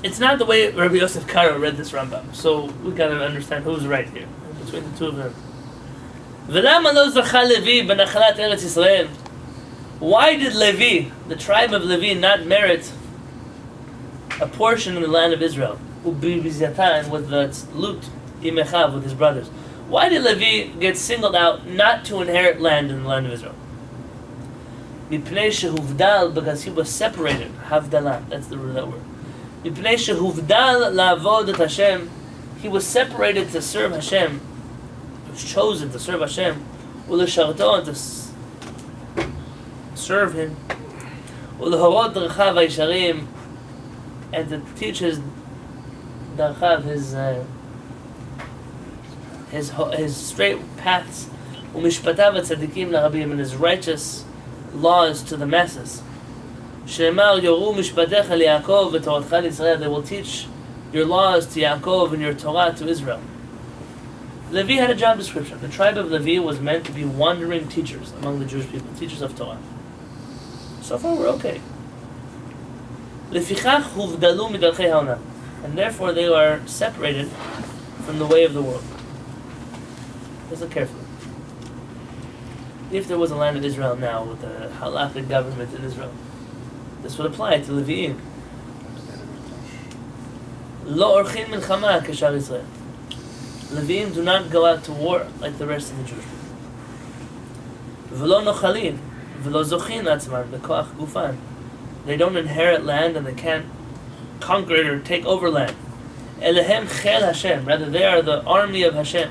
it's not the way Rabbi Yosef Karo read this Rambam. So we gotta understand who's right here between the two of them. V'lama lo zacha Levi b'nachalat Eretz Yisrael? Why did Levi, the tribe of Levi, not merit a portion in the land of Israel? U'bibizyatan, with the loot, imechav, with his brothers. Why did Levi get singled out not to inherit land in the land of Israel? Mipnei shehuvdal, because he was separated. Havdalah, that's the root of that word. Mipnei shehuvdal la'avod et Hashem, he was separated to serve Hashem. He was chosen to serve Hashem. U'lesharto, and to serve Him. U'lehorot derchav ha'yisharim, and to teach his derchav, his straight paths. U'mishpatav tzadikim la'rabim, and his righteous laws to the masses. Shemar yoru mishpatecha liYaakov v'toratcha liYisrael. They will teach your laws to Yaakov and your Torah to Israel. Levi had a job description. The tribe of Levi was meant to be wandering teachers among the Jewish people, teachers of Torah. So far we're okay. Lefichach huvdalu midalchei ha'olam, and therefore they are separated from the way of the world. Listen carefully. If there was a land of Israel now with a halakhic government in Israel, this would apply to Levi'im. Lo orchin milchama k'Shaar Yisrael. Levi'im do not go out to war like the rest of the Jewish people. V'lo nochalin, v'lo zochin atzman b'koach gufan. They don't inherit land and they can't conquer it or take over land. Elehem chel Hashem, rather they are the army of Hashem.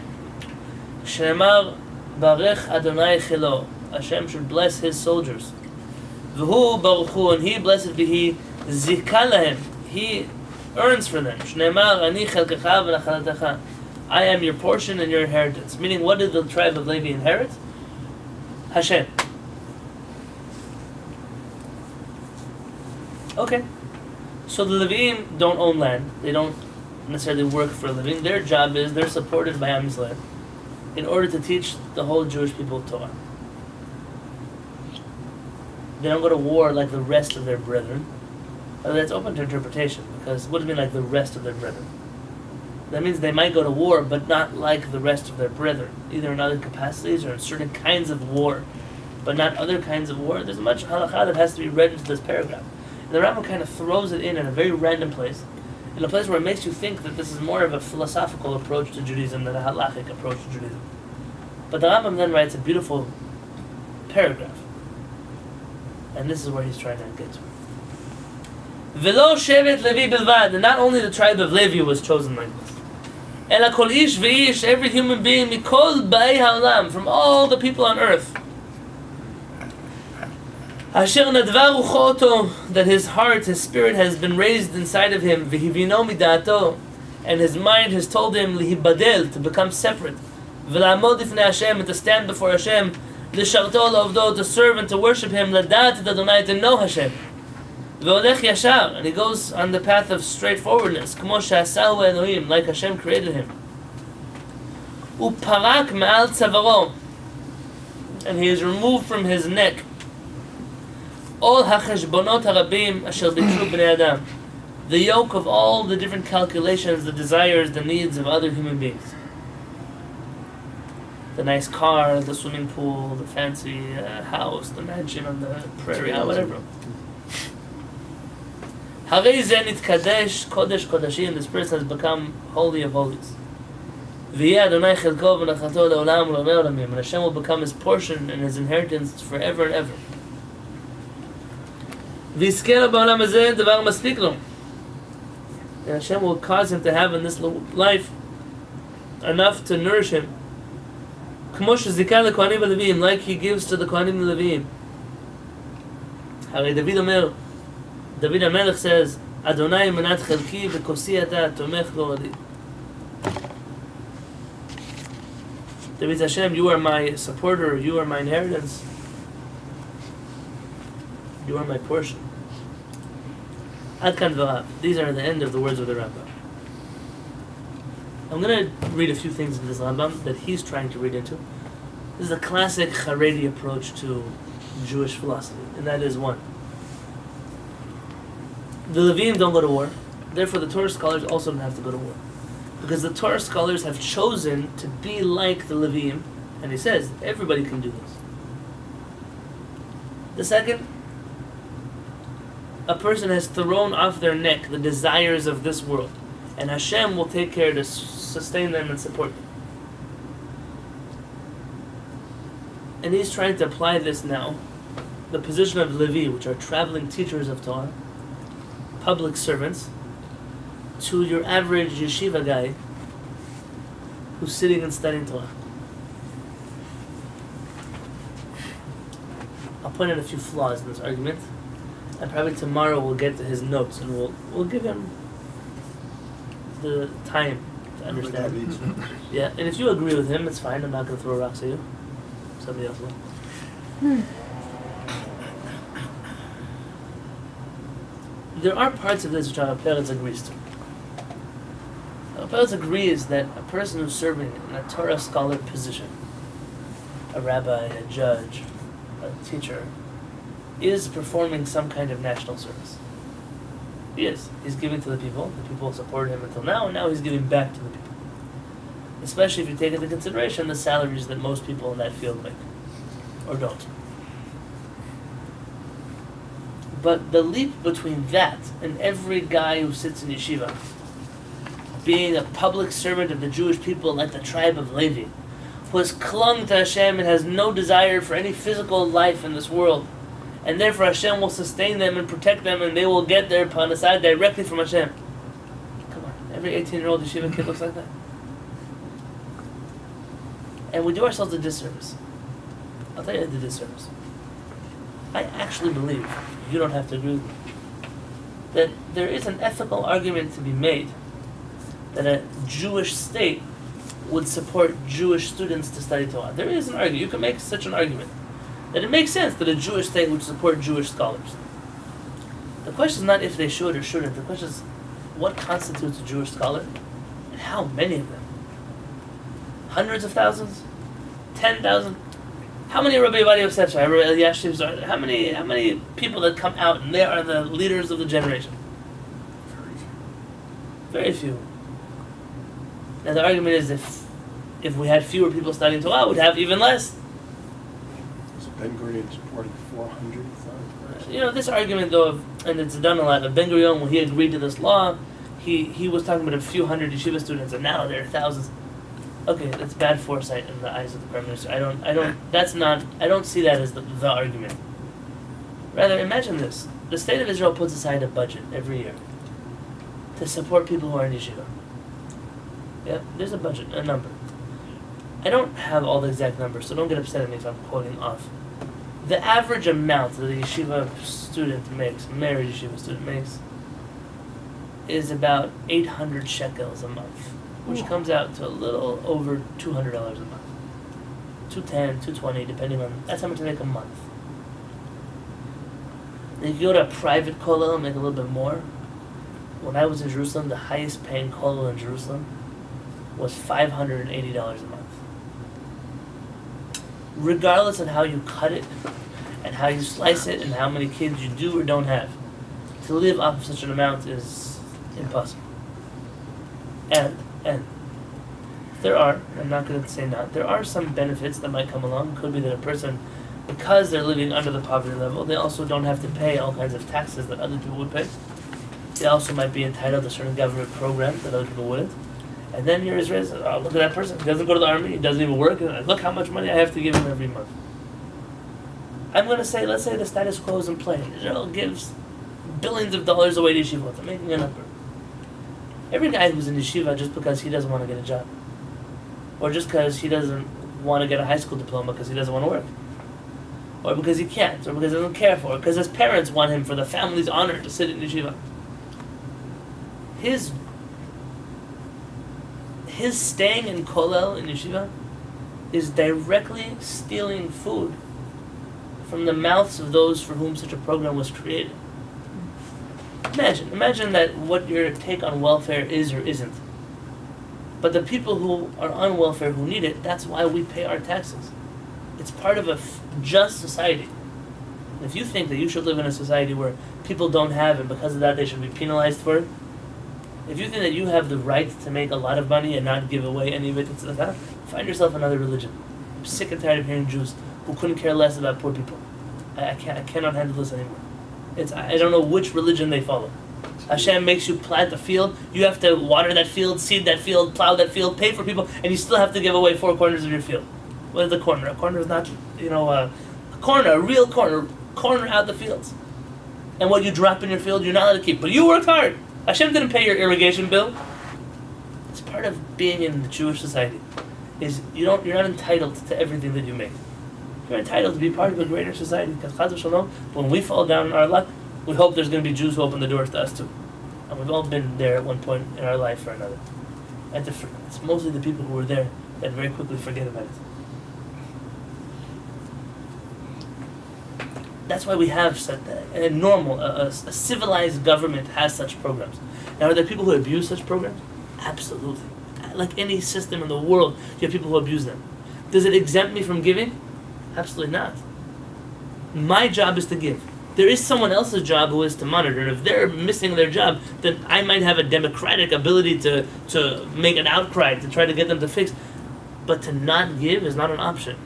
Shemar Barech Adonai Chilo. Hashem should bless His soldiers. V'hu Baruch Hu, and He, blessed be He, Zika lahem, He earns for them. Shneimar Ani Chelkecha v'Nachalatecha. I am your portion and your inheritance. Meaning, what did the tribe of Levi inherit? Hashem. Okay. So the Levi'im don't own land. They don't necessarily work for a living. Their job is, they're supported by Am Yisrael in order to teach the whole Jewish people Torah. They don't go to war like the rest of their brethren. That's open to interpretation, because what does it mean like the rest of their brethren? That means they might go to war, but not like the rest of their brethren, either in other capacities or in certain kinds of war, but not other kinds of war. There's much halakha that has to be read into this paragraph. And the Rambam kind of throws it in a very random place, in a place where it makes you think that this is more of a philosophical approach to Judaism than a halachic approach to Judaism. But the Rambam then writes a beautiful paragraph. And this is where he's trying to get to. V'lo shevet Levi bilvad, and not only the tribe of Levi was chosen like this. Ela kol ish v'ish, every human being, mikol ba'ei ha'olam, from all the people on earth. Asher nadva rucho oto, that his heart, his spirit has been raised inside of him, v'hivino mida'ato, and his mind has told him lihibadel, to become separate, v'la'amod ifnei Hashem, and to stand before Hashem, l'sharto la'ovdo, to serve and to worship Him, l'dat et Adonai, to know Hashem. V'olech yashar, and he goes on the path of straightforwardness, k'mo she'asahu Elohim, like Hashem created him. Uparak ma'al tzavaro, and he is removed from his neck all hacheshbonot harabim asher bitru bnei adam, the yoke of all the different calculations, the desires, the needs of other human beings. The nice car, the swimming pool, the fancy house, the mansion on the prairie, whatever. Harei zeh nitkadesh kodesh kodashim, this person has become holy of holies. V'yeh Adonai chelko v'nachato le'olam u'le'olei olamim, and Hashem will become his portion and his inheritance forever and ever. V'yizkeh lo ba'olam hazeh davar maspik lo, and Hashem will cause him to have in this life enough to nourish him. K'mo shezikah le'kohanim v'levim, like he gives to the kohanim and levim. Harei David omer, David HaMelech says, Adonai manat chelki v'kosi ata tomech go'odi. David Hashem, you are my supporter, you are my inheritance, you are my portion. Ad kan dvarav. These are the end of the words of the Rambam. I'm going to read a few things in this Rambam that he's trying to read into. This is a classic Haredi approach to Jewish philosophy, and that is one. The Levim don't go to war, therefore the Torah scholars also don't have to go to war. Because the Torah scholars have chosen to be like the Levim, and he says, everybody can do this. The second, a person has thrown off their neck the desires of this world, and Hashem will take care to sustain them and support them. And he's trying to apply this now, the position of Levi, which are traveling teachers of Torah, public servants, to your average yeshiva guy who's sitting and studying Torah. I'll point out a few flaws in this argument, and probably tomorrow we'll get to his notes and we'll give him the time to understand. Yeah, and if you agree with him, it's fine. I'm not going to throw rocks at you. Somebody else will. There are parts of this which our parents agrees to. Our parents agrees that a person who's serving in a Torah scholar position, a rabbi, a judge, a teacher, is performing some kind of national service. He is. He's giving to the people. The people supported him until now, and now he's giving back to the people. Especially if you take into consideration the salaries that most people in that field make, or don't. But the leap between that and every guy who sits in yeshiva being a public servant of the Jewish people like the tribe of Levi, who has clung to Hashem and has no desire for any physical life in this world, and therefore Hashem will sustain them and protect them, and they will get their parnasah directly from Hashem. Come on, every 18-year-old yeshiva kid looks like that. And we do ourselves a disservice. I'll tell you the disservice. I actually believe, you don't have to agree with me, that there is an ethical argument to be made that a Jewish state would support Jewish students to study Torah. There is an argument. You can make such an argument that it makes sense that a Jewish state would support Jewish scholars. The question is not if they should or shouldn't. The question is what constitutes a Jewish scholar and how many of them? Hundreds of thousands? 10,000? How many Rabbi Yosef, how many people that come out and they are the leaders of the generation? Very few. Now the argument is if we had fewer people studying Torah, we'd have even less. So Ben Gurion supported 400,000. You know, this argument though, and it's done a lot, of Ben Gurion, when he agreed to this law, he was talking about a few hundred yeshiva students, and now there are thousands. Okay, that's bad foresight in the eyes of the Prime Minister. I don't see that as the argument. Rather, imagine this. The state of Israel puts aside a budget every year to support people who are in yeshiva. Yeah, there's a budget, a number. I don't have all the exact numbers, so don't get upset at me if I'm quoting off. The average amount that a yeshiva student makes, a married yeshiva student makes, is about 800 shekels a month, which comes out to a little over $200 a month. $210, $220, depending on, that's how much they make a month. And you go to a private kollel and make a little bit more. When I was in Jerusalem, the highest paying kollel in Jerusalem was $580 a month. Regardless of how you cut it, and how you slice it, and how many kids you do or don't have, to live off of such an amount is impossible. And there are, I'm not going to say not, there are some benefits that might come along. It could be that a person, because they're living under the poverty level, they also don't have to pay all kinds of taxes that other people would pay. They also might be entitled to certain government programs that other people wouldn't. And then you're Israeli, oh, look at that person, he doesn't go to the army, he doesn't even work, and look how much money I have to give him every month. I'm going to say, let's say the status quo is in play. Israel gives billions of dollars away to yeshivot. I'm making a number. Every guy who's in yeshiva just because he doesn't want to get a job, or just because he doesn't want to get a high school diploma because he doesn't want to work, or because he can't, or because he doesn't care for it, because his parents want him for the family's honor to sit in yeshiva. His staying in kollel, in yeshiva, is directly stealing food from the mouths of those for whom such a program was created. Imagine that what your take on welfare is or isn't. But the people who are on welfare who need it, that's why we pay our taxes. It's part of a just society. And if you think that you should live in a society where people don't have, and because of that they should be penalized for it, if you think that you have the right to make a lot of money and not give away any of it to tzedakah, find yourself another religion. I'm sick and tired of hearing Jews who couldn't care less about poor people. I cannot handle this anymore. I don't know which religion they follow. Hashem makes you plant a field, you have to water that field, seed that field, plow that field, pay for people, and you still have to give away 4 corners of your field. What is the corner? A corner is not, a corner, a real corner out the fields. And what you drop in your field, you're not allowed to keep. But you worked hard. Hashem didn't pay your irrigation bill. It's part of being in the Jewish society. You're not entitled to everything that you make. You're entitled to be part of a greater society. Because Chaz v'Shalom, when we fall down in our luck, we hope there's going to be Jews who open the doors to us too. And we've all been there at one point in our life or another. And it's mostly the people who were there that very quickly forget about it. That's why we have such a civilized government has such programs. Now, are there people who abuse such programs? Absolutely. Like any system in the world, you have people who abuse them. Does it exempt me from giving? Absolutely not. My job is to give. There is someone else's job who is to monitor. And if they're missing their job, then I might have a democratic ability to make an outcry, to try to get them to fix. But to not give is not an option.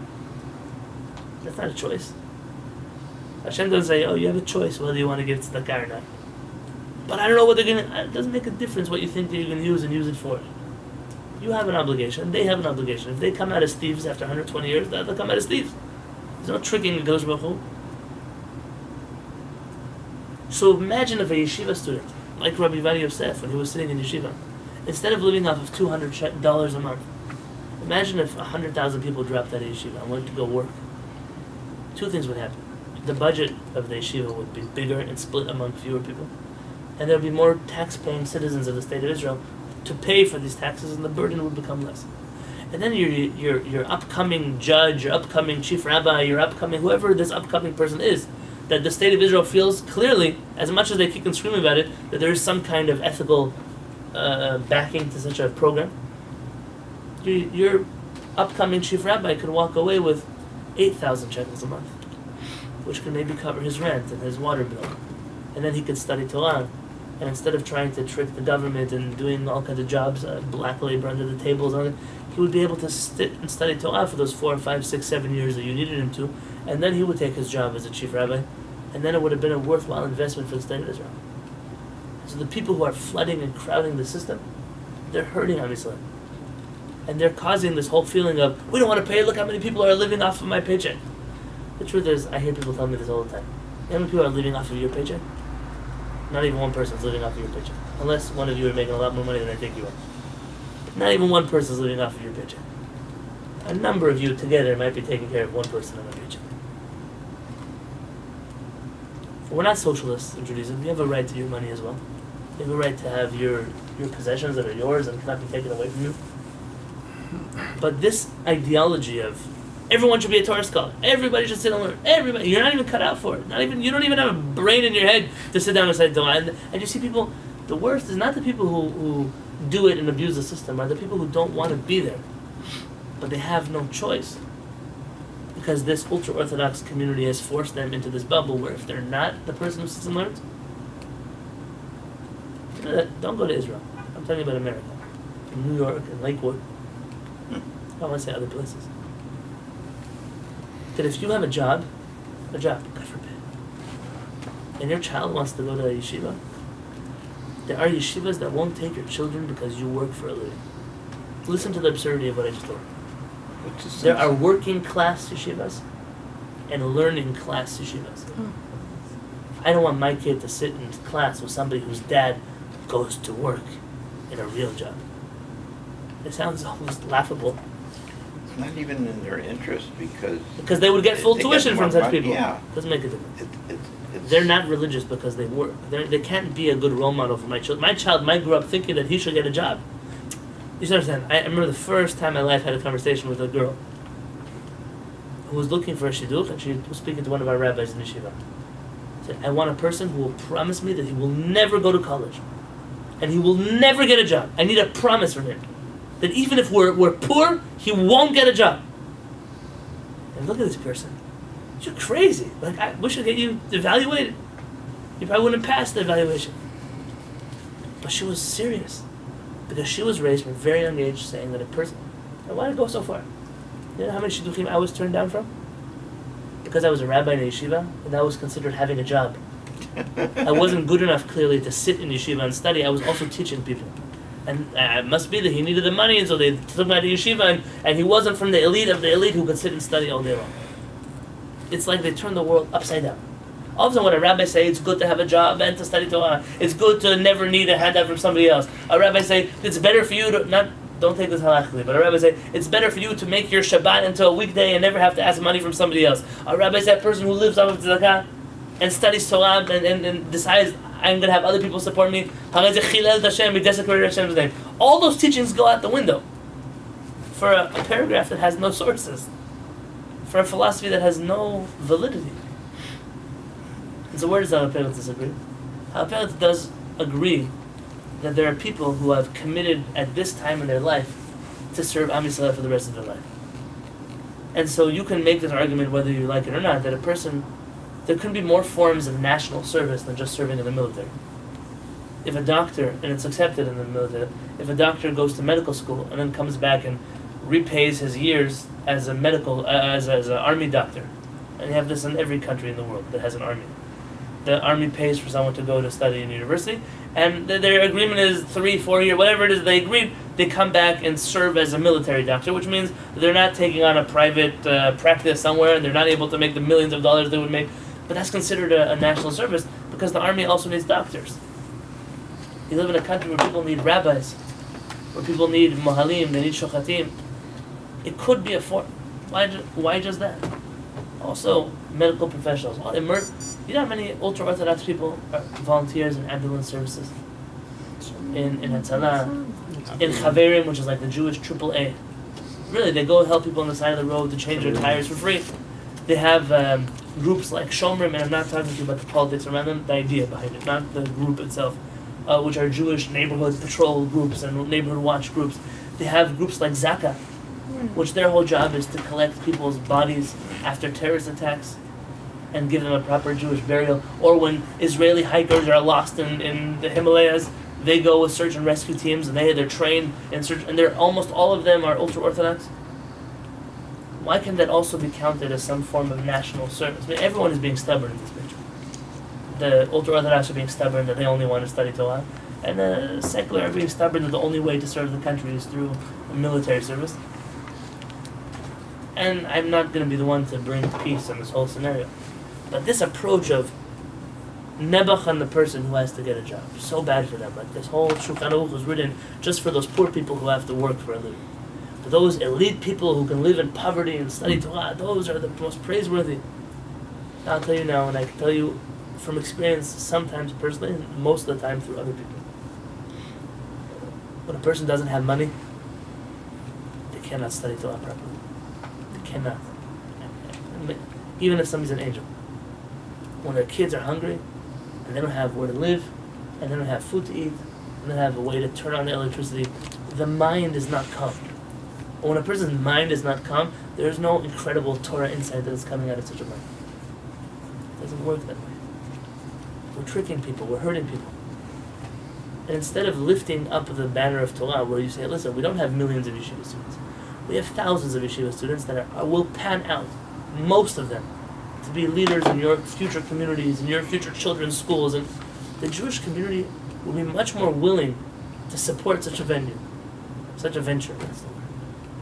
That's not a choice. Hashem doesn't say, oh, you have a choice whether you want to give tzedakah or not. But I don't know what they're going to... It doesn't make a difference what you think that you're going to use and use it for. You have an obligation. They have an obligation. If they come out as thieves after 120 years, they'll come out as thieves. There's no tricking the Kadosh Baruch Hu. So imagine if a yeshiva student, like Rabbi Yosef when he was sitting in yeshiva, instead of living off of $200 a month, imagine if 100,000 people dropped out of yeshiva and went to go work. 2 things would happen. The budget of the yeshiva would be bigger and split among fewer people. And there would be more tax-paying citizens of the state of Israel to pay for these taxes, and the burden would become less. And then your upcoming judge, your upcoming chief rabbi, your upcoming, whoever this upcoming person is, that the state of Israel feels clearly, as much as they kick and scream about it, that there is some kind of ethical backing to such a program. Your upcoming chief rabbi could walk away with 8,000 shekels a month, which could maybe cover his rent and his water bill. And then he could study Torah. And instead of trying to trick the government and doing all kinds of jobs, black labor under the tables, he would be able to sit and study Torah for those 4, 5, 6, 7 years that you needed him to. And then he would take his job as a chief rabbi. And then it would have been a worthwhile investment for the state of Israel. So the people who are flooding and crowding the system, they're hurting Am Yisrael. And they're causing this whole feeling of, we don't want to pay, look how many people are living off of my paycheck. The truth is, I hear people tell me this all the time. You know how many people are living off of your paycheck? Not even one person is living off of your paycheck. Unless one of you are making a lot more money than I think you are. Not even one person is living off of your paycheck. A number of you together might be taking care of one person on a paycheck. We're not socialists in Judaism. You have a right to your money as well. You have a right to have your possessions that are yours and cannot be taken away from you. But this ideology of everyone should be a Torah scholar. Everybody should sit and learn. Everybody. You're not even cut out for it. You don't even have a brain in your head to sit down and study Torah. And you see people, the worst is not the people who do it and abuse the system, are the people who don't want to be there. But they have no choice. Because this ultra-Orthodox community has forced them into this bubble where if they're not the person who sits and learns, don't go to Israel. I'm talking about America. In New York and Lakewood. I don't want to say other places. That if you have a job, God forbid, and your child wants to go to a yeshiva, there are yeshivas that won't take your children because you work for a living. Listen to the absurdity of what I just told you. There are working class yeshivas and learning class yeshivas. I don't want my kid to sit in class with somebody whose dad goes to work in a real job. It sounds almost laughable. It's not even in their interest because they would get full they tuition more from such money. people. Yeah. Doesn't make a difference. It's They're not religious because they work. They can't be a good role model for my child. My child might grow up thinking that he should get a job. You should understand. I remember the first time in my life I had a conversation with a girl who was looking for a shidduch, and she was speaking to one of our rabbis in yeshiva. She said, I want a person who will promise me that he will never go to college and he will never get a job. I need a promise from him that even if we're poor, he won't get a job. And look at this person. You're crazy. Like, we should get you evaluated. You probably wouldn't pass the evaluation. But she was serious. Because she was raised from a very young age saying that a person... And why did it go so far? You know how many shidduchim I was turned down from? Because I was a rabbi in a yeshiva, and that was considered having a job. I wasn't good enough, clearly, to sit in yeshiva and study. I was also teaching people. And it must be that he needed the money, and so they took him out of yeshiva, and he wasn't from the elite of the elite who could sit and study all day long. It's like they turned the world upside down. All of a sudden, when a rabbi say it's good to have a job and to study Torah, it's good to never need a handout from somebody else. A rabbi say it's better for you to don't take this halachically, but a rabbi say it's better for you to make your Shabbat into a weekday and never have to ask money from somebody else. A rabbi say a person who lives off of tzedakah and studies Torah and decides I'm going to have other people support me. He desecrated Hashem's name. All those teachings go out the window for a paragraph that has no sources, for a philosophy that has no validity. And so where does HaPelet disagree? HaPelet does agree that there are people who have committed at this time in their life to serve Am Yisrael for the rest of their life. And so you can make this argument whether you like it or not, that a person, there can be more forms of national service than just serving in the military. If a doctor, and it's accepted in the military, if a doctor goes to medical school and then comes back and repays his years as a medical, as an army doctor, and you have this in every country in the world that has an army. The army pays for someone to go to study in university, and their agreement is 3-4 years, whatever it is they agreed, they come back and serve as a military doctor, which means they're not taking on a private practice somewhere, and they're not able to make the millions of dollars they would make, but that's considered a national service, because the army also needs doctors. You live in a country where people need rabbis, where people need mohalim, they need shochatim. It could be a form. Why just that? Also, medical professionals. You know how many ultra-Orthodox people are volunteers in ambulance services? In Hatzalah, in Chaverim, which is like the Jewish AAA. Really, they go help people on the side of the road to change their tires for free. They have groups like Shomrim, and I'm not talking to you about the politics around them, the idea behind it, not the group itself, which are Jewish neighborhood patrol groups and neighborhood watch groups. They have groups like Zaka, which their whole job is to collect people's bodies after terrorist attacks and give them a proper Jewish burial. Or when Israeli hikers are lost in the Himalayas, they go with search and rescue teams, and they're trained in search, and they're almost all of them are ultra-Orthodox. Why can that also be counted as some form of national service? I mean, everyone is being stubborn in this picture. The ultra-Orthodox are being stubborn that they only want to study Torah, and the secular are being stubborn that the only way to serve the country is through a military service. And I'm not going to be the one to bring peace in this whole scenario. But this approach of Nebuch on the person who has to get a job, so bad for them. Like this whole Shulchan Aruch was written just for those poor people who have to work for a living. But those elite people who can live in poverty and study Torah, those are the most praiseworthy. I'll tell you now, and I can tell you from experience, sometimes personally, and most of the time through other people. When a person doesn't have money, they cannot study Torah properly. They cannot. even if somebody's an angel. When their kids are hungry, and they don't have where to live, and they don't have food to eat, and they don't have a way to turn on the electricity, the mind is not calm. But when a person's mind is not calm, there's no incredible Torah insight that is coming out of such a mind. It doesn't work that way. We're tricking people, we're hurting people. And instead of lifting up the banner of Torah, where you say, listen, we don't have millions of yeshiva students. We have thousands of yeshiva students that will pan out, most of them, to be leaders in your future communities, in your future children's schools. And the Jewish community will be much more willing to support such a venue, such a venture,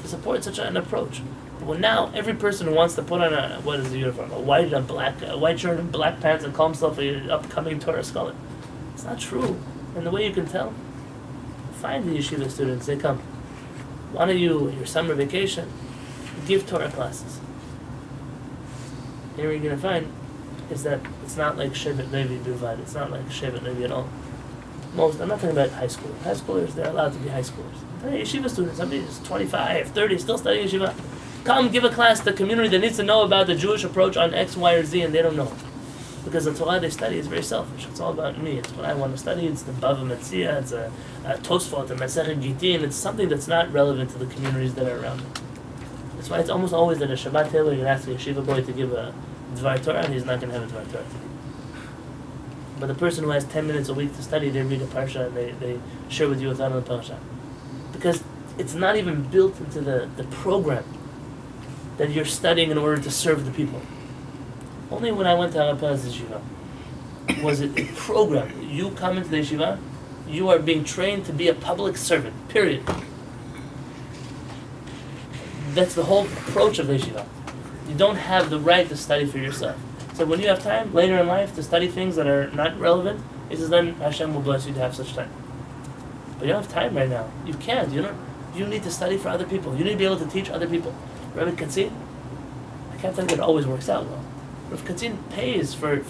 to support such an approach. But when now every person who wants to put on a uniform, a white shirt and black pants and call himself an upcoming Torah scholar, it's not true. And the way you can tell, find the yeshiva students, they come. Why don't you, your summer vacation, give Torah classes? And what you're going to find is that it's not like Shevet Levi Bilvad, it's not like Shevet Levi at all. I'm not talking about high school. High schoolers, they're allowed to be high schoolers. Hey, yeshiva students, somebody who's 25, 30, still studying yeshiva. Come give a class to the community that needs to know about the Jewish approach on X, Y, or Z, and they don't know. Because the Torah they study is very selfish. It's all about me. It's what I want to study. It's the Bava Metzia. It's a Tosfot, a Masechet Gitin. It's something that's not relevant to the communities that are around me. That's why it's almost always that a Shabbat Taylor, you ask a yeshiva boy to give a Dvar Torah, and he's not going to have a Dvar Torah. But the person who has 10 minutes a week to study, they read a parsha and they share with you a thought on the parsha. Because it's not even built into the program that you're studying in order to serve the people. Only when I went to Harapaz Yeshiva was it a program. You come into the yeshiva, you are being trained to be a public servant, period. That's the whole approach of the yeshiva. You don't have the right to study for yourself. So when you have time later in life to study things that are not relevant, it says then Hashem will bless you to have such time. But you don't have time right now. You can't. You need to study for other people. You need to be able to teach other people. Rabbi Katzin, I can't tell you that it always works out well. Rabbi Katzin pays for it's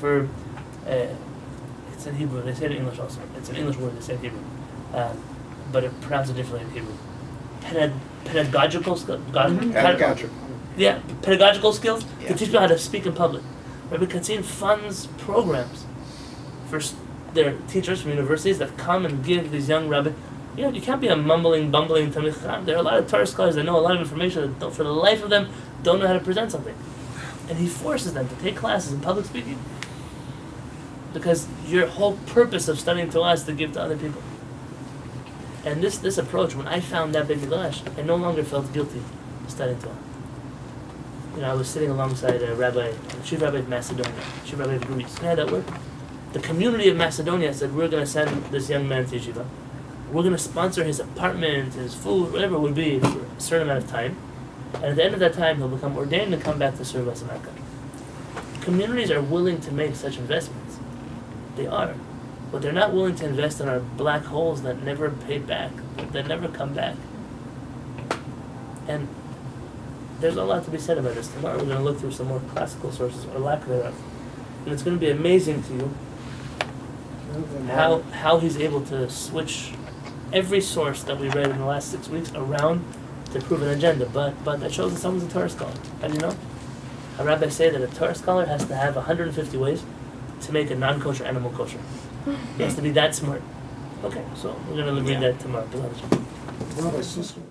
in Hebrew, they say it in English also. It's an English word, they say it in Hebrew. But it pronounced it differently in Hebrew. Pedagogical skills? Pedagogical skills to teach people how to speak in public. Rabbi Katzin funds programs for their teachers from universities that come and give these young rabbis. You can't be a mumbling, bumbling Talmid Chacham. There are a lot of Torah scholars that know a lot of information that for the life of them don't know how to present something. And he forces them to take classes in public speaking. Because your whole purpose of studying Torah is to give to other people. And this approach, when I found that Beit Midrash, I no longer felt guilty studying Torah. I was sitting alongside a rabbi, the chief rabbi of Macedonia, chief rabbi of Greece. You know how that worked? The community of Macedonia said, we're going to send this young man to yeshiva. We're going to sponsor his apartment, his food, whatever it would be for a certain amount of time. And at the end of that time, he'll become ordained and come back to serve us in our country. Communities are willing to make such investments. They are. But they're not willing to invest in our black holes that never pay back, that never come back. And there's a lot to be said about this. Tomorrow we're going to look through some more classical sources, or lack thereof. And it's going to be amazing to you how he's able to switch every source that we read in the last 6 weeks around to prove an agenda. But that shows that someone's a Torah scholar. How do you know? Our rabbis say that a Torah scholar has to have 150 ways to make a non-kosher animal kosher. He has to be that smart. Okay, so we're going to read that tomorrow. One of my sisters